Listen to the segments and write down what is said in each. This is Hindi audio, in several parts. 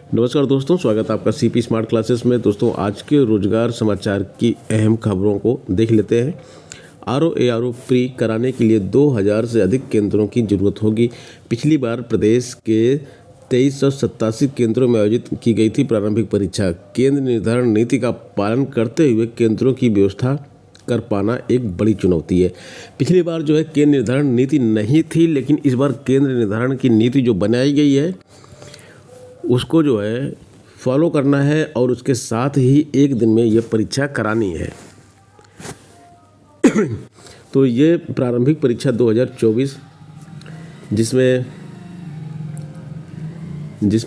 नमस्कार दोस्तों, स्वागत है आपका सीपी स्मार्ट क्लासेस में। दोस्तों, आज के रोजगार समाचार की अहम खबरों को देख लेते हैं। आरओ प्री कराने के लिए 2000 से अधिक केंद्रों की जरूरत होगी। पिछली बार प्रदेश के 2387 केंद्रों में आयोजित की गई थी प्रारंभिक परीक्षा। केंद्र निर्धारण नीति का पालन करते हुए केंद्रों की व्यवस्था कर पाना एक बड़ी चुनौती है। पिछली बार जो है केंद्र निर्धारण नीति नहीं थी, लेकिन इस बार केंद्र निर्धारण की नीति जो बनाई गई है उसको जो है फॉलो करना है और उसके साथ ही एक दिन में ये परीक्षा करानी है। तो ये प्रारंभिक परीक्षा 2024 जिसमें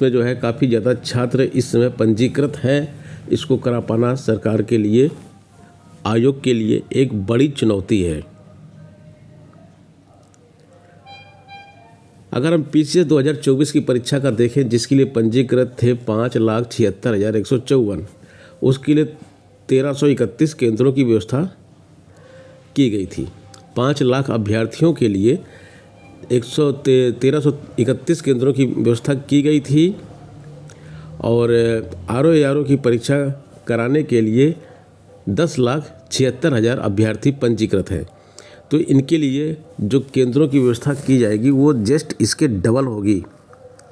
जो है काफ़ी ज़्यादा छात्र इस समय पंजीकृत हैं, इसको करा पाना सरकार के लिए, आयोग के लिए एक बड़ी चुनौती है। अगर हम पीसीएस 2024 की परीक्षा का देखें, जिसके लिए पंजीकृत थे 5,76,154, उसके लिए 1331 केंद्रों की व्यवस्था की गई थी। 5 लाख अभ्यर्थियों के लिए 1331 केंद्रों की व्यवस्था की गई थी और आरओ की परीक्षा कराने के लिए 10,76,000 अभ्यर्थी पंजीकृत हैं। तो इनके लिए जो केंद्रों की व्यवस्था की जाएगी वो जस्ट इसके डबल होगी,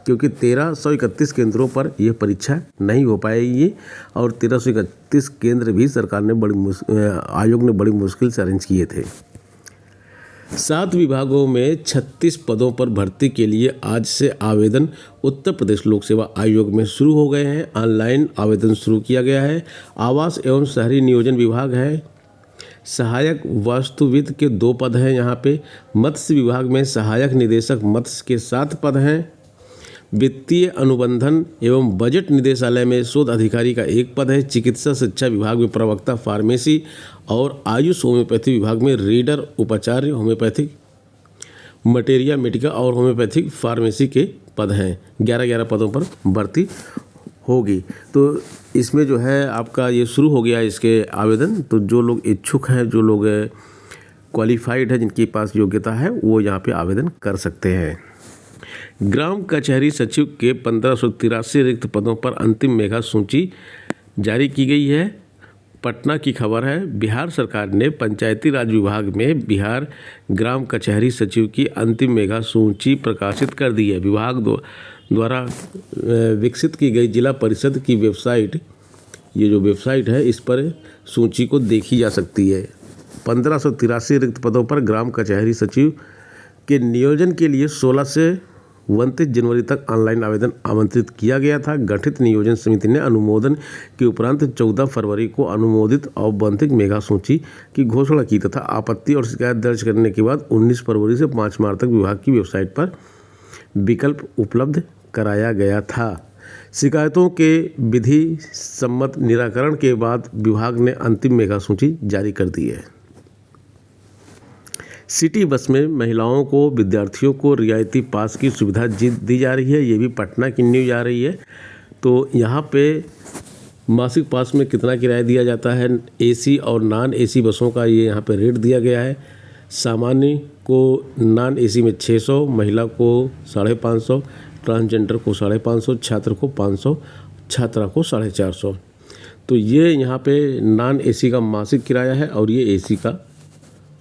क्योंकि 1331 केंद्रों पर यह परीक्षा नहीं हो पाएगी और 1331 केंद्र भी सरकार ने आयोग ने बड़ी मुश्किल से अरेंज किए थे। 7 विभागों में 36 पदों पर भर्ती के लिए आज से आवेदन उत्तर प्रदेश लोक सेवा आयोग में शुरू हो गए हैं। ऑनलाइन आवेदन शुरू किया गया है। आवास एवं शहरी नियोजन विभाग है। सहायक वास्तुविद के 2 पद हैं यहाँ पे। मत्स्य विभाग में सहायक निदेशक मत्स्य के 7 पद हैं। वित्तीय अनुबंधन एवं बजट निदेशालय में शोध अधिकारी का 1 पद है। चिकित्सा शिक्षा विभाग में प्रवक्ता फार्मेसी और आयुष होम्योपैथी विभाग में रीडर उपाचार्य होम्योपैथिक मटेरिया मेडिका और होम्योपैथिक फार्मेसी के पद हैं। 11 पदों पर भर्ती होगी। तो इसमें जो है आपका ये शुरू हो गया इसके आवेदन। तो जो लोग इच्छुक हैं, जो लोग क्वालिफाइड है, जिनके पास योग्यता है, वो यहाँ पे आवेदन कर सकते हैं। ग्राम कचहरी सचिव के 1583 रिक्त पदों पर अंतिम मेधा सूची जारी की गई है। पटना की खबर है। बिहार सरकार ने पंचायती राज विभाग में बिहार ग्राम कचहरी सचिव की अंतिम मेधा सूची प्रकाशित कर दी है। विभाग द्वारा विकसित की गई जिला परिषद की वेबसाइट, ये जो वेबसाइट है, इस पर सूची को देखी जा सकती है। 1583 रिक्त पदों पर ग्राम कचहरी सचिव के नियोजन के लिए 16 से 29 जनवरी तक ऑनलाइन आवेदन आमंत्रित किया गया था। गठित नियोजन समिति ने अनुमोदन के उपरांत 14 फरवरी को अनुमोदित औपबंधिक मेधा सूची की घोषणा की तथा आपत्ति और शिकायत दर्ज करने के बाद 19 फरवरी से 5 मार्च तक विभाग की वेबसाइट पर विकल्प उपलब्ध कराया गया था। शिकायतों के विधि सम्मत निराकरण के बाद विभाग ने अंतिम मेधा सूची जारी कर दी है। सिटी बस में महिलाओं को, विद्यार्थियों को रियायती पास की सुविधा दी जा रही है। ये भी पटना की न्यूज़ आ रही है। तो यहाँ पे मासिक पास में कितना किराया दिया जाता है, एसी और नॉन एसी बसों का ये यहाँ पे रेट दिया गया है। सामान्य को नॉन एसी में 600, महिला को 550, ट्रांसजेंडर को 550, छात्र को 500, छात्रा को 450। तो ये यहाँ पे नॉन एसी का मासिक किराया है और ये एसी का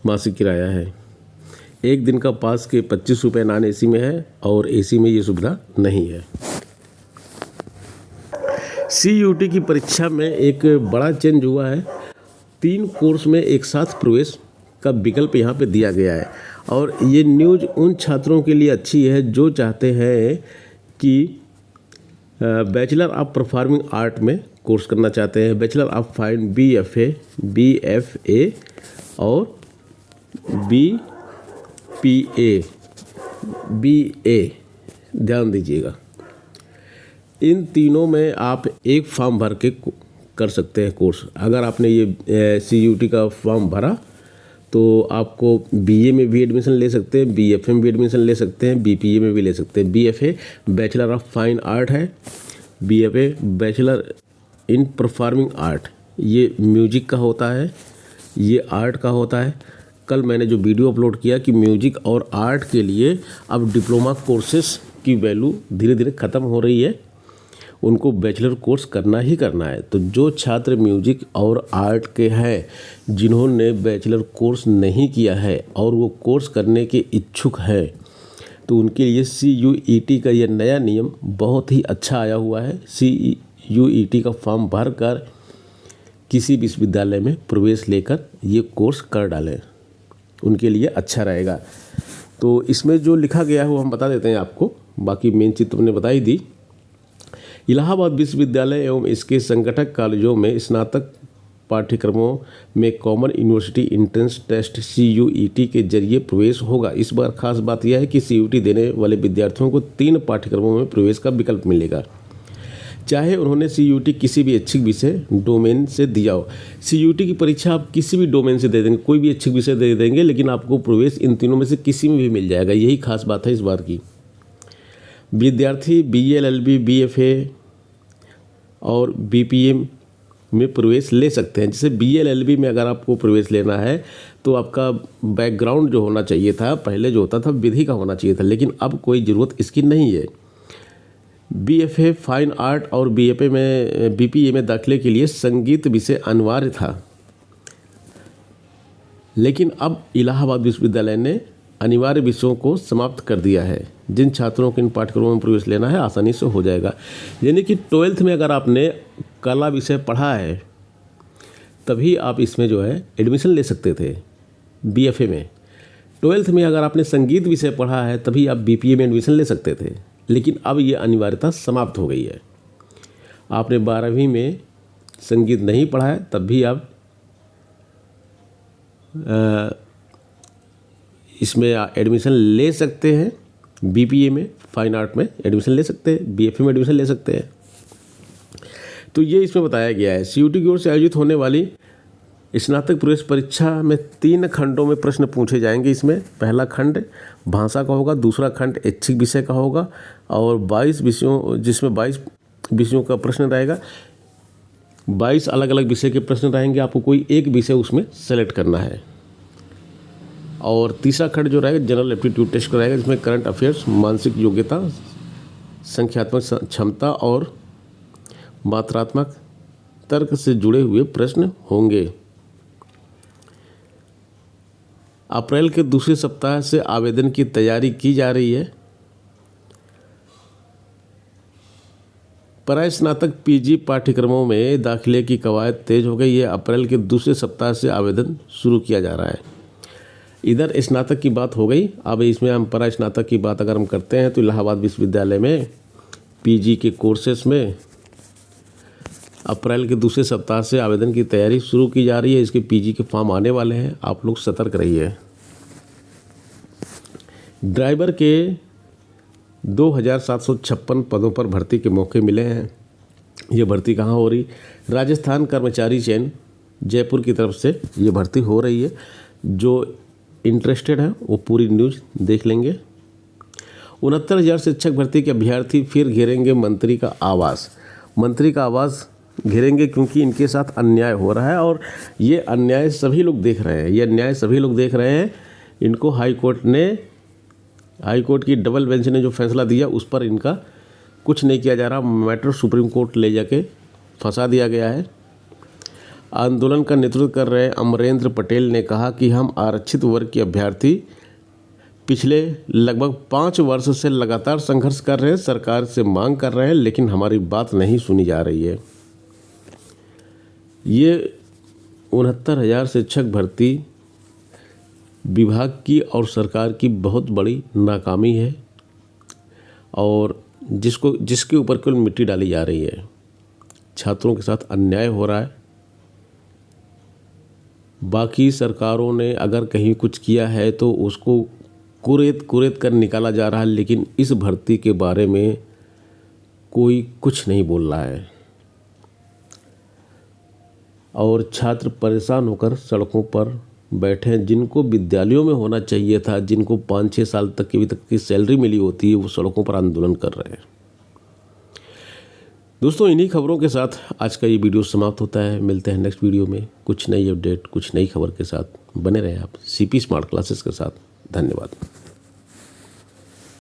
मासिक किराया है। एक दिन का पास के 25 रुपये नॉन एसी में है और एसी में ये सुविधा नहीं है। CUT की परीक्षा में एक बड़ा चेंज हुआ है। 3 कोर्स में एक साथ प्रवेश का विकल्प यहाँ पे दिया गया है और ये न्यूज़ उन छात्रों के लिए अच्छी है जो चाहते हैं कि बैचलर ऑफ परफॉर्मिंग आर्ट में कोर्स करना चाहते हैं। Bachelor of fine BFA, BFA और BPA, BA, ध्यान दीजिएगा। इन तीनों में आप एक फॉर्म भर के कर सकते हैं कोर्स। अगर आपने ये CUT का फॉर्म भरा तो आपको BA में भी एडमिशन ले सकते हैं, BFA में भी एडमिशन ले सकते हैं, BPA में भी ले सकते हैं। BFA bachelor of fine art है, BFA bachelor in performing art, ये म्यूजिक का होता है, ये आर्ट का होता है। कल मैंने जो वीडियो अपलोड किया कि म्यूजिक और आर्ट के लिए अब डिप्लोमा कोर्सेस की वैल्यू धीरे धीरे ख़त्म हो रही है, उनको बैचलर कोर्स करना ही करना है। तो जो छात्र म्यूजिक और आर्ट के हैं, जिन्होंने बैचलर कोर्स नहीं किया है और वो कोर्स करने के इच्छुक हैं, तो उनके लिए CUET का यह नया नियम बहुत ही अच्छा आया हुआ है। CUET का फॉर्म भर कर किसी विश्वविद्यालय में प्रवेश लेकर ये कोर्स कर डालें, उनके लिए अच्छा रहेगा। तो इसमें जो लिखा गया है वो हम बता देते हैं आपको, बाकी मेन चीज़ तो हमने बता ही दी। इलाहाबाद विश्वविद्यालय एवं इसके संगठक कॉलेजों में स्नातक पाठ्यक्रमों में common university entrance test CUET के जरिए प्रवेश होगा। इस बार खास बात यह है कि CUET देने वाले विद्यार्थियों को 3 पाठ्यक्रमों में प्रवेश का विकल्प मिलेगा, चाहे उन्होंने CUET किसी भी ऐच्छिक विषय डोमेन से दिया हो। CUET की परीक्षा आप किसी भी डोमेन से दे देंगे, कोई भी ऐच्छिक विषय दे देंगे, लेकिन आपको प्रवेश इन तीनों में से किसी में भी मिल जाएगा। यही खास बात है इस बार की। विद्यार्थी BA LLB BFA और BPM में प्रवेश ले सकते हैं। जैसे BA LLB में अगर आपको प्रवेश लेना है तो आपका बैकग्राउंड जो होना चाहिए था, पहले जो होता था विधि का होना चाहिए था, लेकिन अब कोई ज़रूरत इसकी नहीं है। BFA फाइन आर्ट और BPA में दाखिले के लिए संगीत विषय अनिवार्य था, लेकिन अब इलाहाबाद विश्वविद्यालय ने अनिवार्य विषयों को समाप्त कर दिया है। जिन छात्रों को इन पाठ्यक्रमों में प्रवेश लेना है आसानी से हो जाएगा। यानी कि 12th में अगर आपने कला विषय पढ़ा है तभी आप इसमें जो है एडमिशन ले सकते थे BFA में। 12th में अगर आपने संगीत विषय पढ़ा है तभी आप BPA में एडमिशन ले सकते थे, लेकिन अब ये अनिवार्यता समाप्त हो गई है। आपने 12वीं में संगीत नहीं पढ़ा है तब भी आप इसमें एडमिशन ले सकते हैं। BPA में फाइन आर्ट में एडमिशन ले सकते हैं, BFA में एडमिशन ले सकते हैं। तो ये इसमें बताया गया है। CUET की ओर से आयोजित होने वाली स्नातक प्रवेश परीक्षा में 3 खंडों में प्रश्न पूछे जाएंगे। इसमें पहला खंड भाषा का होगा, दूसरा खंड ऐच्छिक विषय का होगा और 22 विषयों, जिसमें 22 विषयों का प्रश्न रहेगा। 22 अलग अलग विषय के प्रश्न रहेंगे, आपको कोई एक विषय उसमें सेलेक्ट करना है। और तीसरा खंड जो रहेगा जनरल एप्टीट्यूड टेस्ट का रहेगा, जिसमें करंट अफेयर्स, मानसिक योग्यता, संख्यात्मक क्षमता और मात्रात्मक तर्क से जुड़े हुए प्रश्न होंगे। अप्रैल के दूसरे सप्ताह से आवेदन की तैयारी की जा रही है। परास्नातक PG पाठ्यक्रमों में दाखिले की कवायद तेज हो गई है। अप्रैल के दूसरे सप्ताह से आवेदन शुरू किया जा रहा है। इधर स्नातक की बात हो गई, अब इसमें हम परास्नातक की बात अगर हम करते हैं तो इलाहाबाद विश्वविद्यालय में PG के कोर्सेस में अप्रैल के दूसरे सप्ताह से आवेदन की तैयारी शुरू की जा रही है। इसके PG के फॉर्म आने वाले हैं, आप लोग सतर्क रहिए। ड्राइवर के 2756 पदों पर भर्ती के मौके मिले हैं। ये भर्ती कहाँ हो रही? राजस्थान कर्मचारी चयन जयपुर की तरफ से ये भर्ती हो रही है। जो इंटरेस्टेड है वो पूरी न्यूज़ देख लेंगे। 69,000 शिक्षक भर्ती के अभ्यर्थी फिर घेरेंगे मंत्री का आवास। मंत्री का आवास घेरेंगे क्योंकि इनके साथ अन्याय हो रहा है और ये अन्याय सभी लोग देख रहे हैं। ये अन्याय सभी लोग देख रहे हैं। इनको हाई कोर्ट की डबल बेंच ने जो फैसला दिया उस पर इनका कुछ नहीं किया जा रहा। मैटर सुप्रीम कोर्ट ले जाके फंसा दिया गया है। आंदोलन का नेतृत्व कर रहे अमरेंद्र पटेल ने कहा कि हम आरक्षित वर्ग के अभ्यर्थी पिछले लगभग 5 वर्ष से लगातार संघर्ष कर रहे हैं, सरकार से मांग कर रहे हैं, लेकिन हमारी बात नहीं सुनी जा रही है। ये 69,000 शिक्षक भर्ती विभाग की और सरकार की बहुत बड़ी नाकामी है और जिसके ऊपर केवल मिट्टी डाली जा रही है। छात्रों के साथ अन्याय हो रहा है। बाकी सरकारों ने अगर कहीं कुछ किया है तो उसको कुरेद कर निकाला जा रहा है, लेकिन इस भर्ती के बारे में कोई कुछ नहीं बोल रहा है और छात्र परेशान होकर सड़कों पर बैठे हैं। जिनको विद्यालयों में होना चाहिए था, जिनको 5-6 साल तक की सैलरी मिली होती है, वो सड़कों पर आंदोलन कर रहे हैं। दोस्तों, इन्हीं खबरों के साथ आज का ये वीडियो समाप्त होता है। मिलते हैं नेक्स्ट वीडियो में कुछ नई अपडेट, कुछ नई खबर के साथ। बने रहें आप CP स्मार्ट क्लासेस के साथ। धन्यवाद।